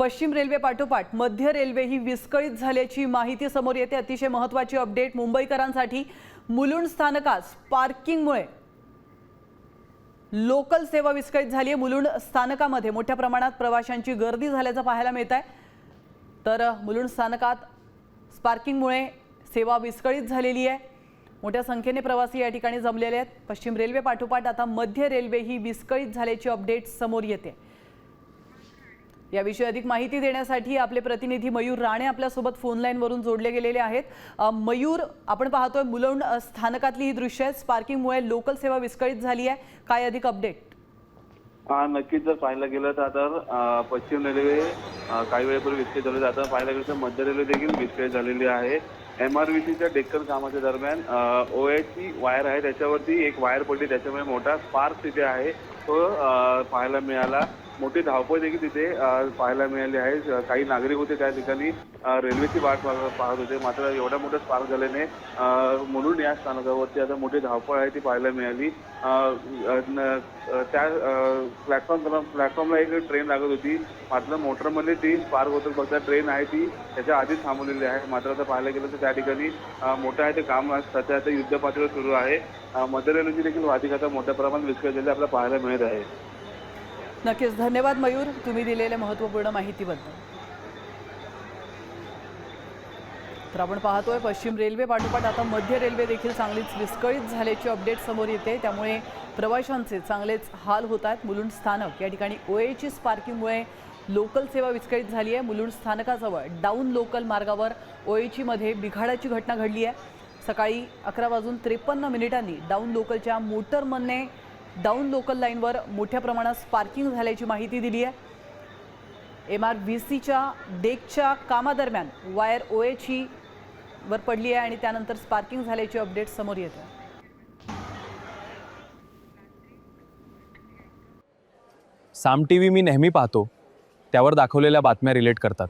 पश्चिम रेल्वे पाठोपाठ मध्य रेल्वे ही विस्कळीत झाल्याची माहिती समोर येते। अतिशय महत्त्वाची अपडेट मुंबईकरांसाठी। मुलुंड स्थानकात पार्किंगमुळे लोकल सेवा विस्कळीत झाली आहे। मुलुंड स्थानकामध्ये मोठ्या प्रमाणात प्रवाशांची गर्दी झाल्याचं पाहायला मिळत आहे। तर मुलुंड स्थानकात पार्किंगमुळे सेवा विस्कळीत झालेली आहे। मोठ्या संख्येने प्रवासी या ठिकाणी जमलेले आहेत। पश्चिम रेल्वे पाठोपाठ आता मध्य रेल्वे ही विस्कळीत झाल्याची अपडेट समोर येते। याविषयी अधिक माहिती देण्यासाठी आपले प्रतिनिधी मयूर राणे आपल्यासोबत फोन लाईन वरून जोडले गेलेले आहेत। मयूर, आपण पाहतोय मुलुंड स्थानकातली ही दृश्य आहेत। पार्किंगमुळे लोकल सेवा विस्कळीत झाली आहे, काय अधिक अपडेट? नक्कीच जर पाहायला गेलं तर पश्चिम रेल्वे काही वेळेपूर्वी विस्कळीत झाली। आता पाहायला गेलं तर मध्य रेल्वे देखील विस्कळीत झालेली आहे। MRVCच्या डेक्कन कामाच्या दरम्यान OHची वायर आहे, त्याच्यावरती एक वायर पडली, त्याच्यामुळे मोठा स्पार्क तिथे आहे तो पाहायला मिळाला। मोठी धावपळ देखील तिथे पाहायला मिळाली आहे। काही नागरिक होते त्या ठिकाणी रेल्वेची वाट पाहत होते, मात्र एवढा मोठा स्पार्क झाल्याने मुलुंड या स्थानकावरती आता मोठी धावपळ आहे ती पाहायला मिळाली। त्या प्लॅटफॉर्मला एक ट्रेन लागत होती, मात्र मोटरमध्ये ती स्पार्क होतं बघता ट्रेन आहे ती त्याच्या आधीच थांबवलेली आहे। मात्र आता पाहायला गेलं तर त्या ठिकाणी मोठं आहे ते काम सध्या आता युद्धपातळीवर सुरू आहे। मध्य रेल्वेची देखील वाहतूक आता मोठ्या प्रमाणात विस्कळीत झालेली आपल्याला पाहायला मिळत आहे। नक्कीच धन्यवाद मयूर, तुम्ही दिलेल्या महत्त्वपूर्ण माहितीबद्दल। तर आपण पाहतोय पश्चिम रेल्वे पाठोपाठ आता मध्य रेल्वे देखील चांगलीच विस्कळीत झाल्याची अपडेट समोर येते। त्यामुळे प्रवाशांचे चांगलेच हाल होत आहेत। मुलुंड स्थानक या ठिकाणी OHची पार्किंगमुळे लोकल सेवा विस्कळीत झाली आहे। मुलुंड स्थानकाजवळ डाऊन लोकल मार्गावर OHची मध्ये बिघाडाची घटना घडली आहे। सकाळी 11:53 डाऊन लोकलच्या मोटरमनने डाऊन लोकल लाईनवर मोठ्या प्रमाणात स्पार्किंग झाल्याची माहिती दिली आहे। MRVCच्या डेकच्या कामादरम्यान वायर OHची वर पडली आहे आणि त्यानंतर स्पार्किंग झाल्याची अपडेट समोर येते। साम टीव्ही मी नेहमी पाहतो, त्यावर दाखवलेल्या बातम्या रिलेट करतात।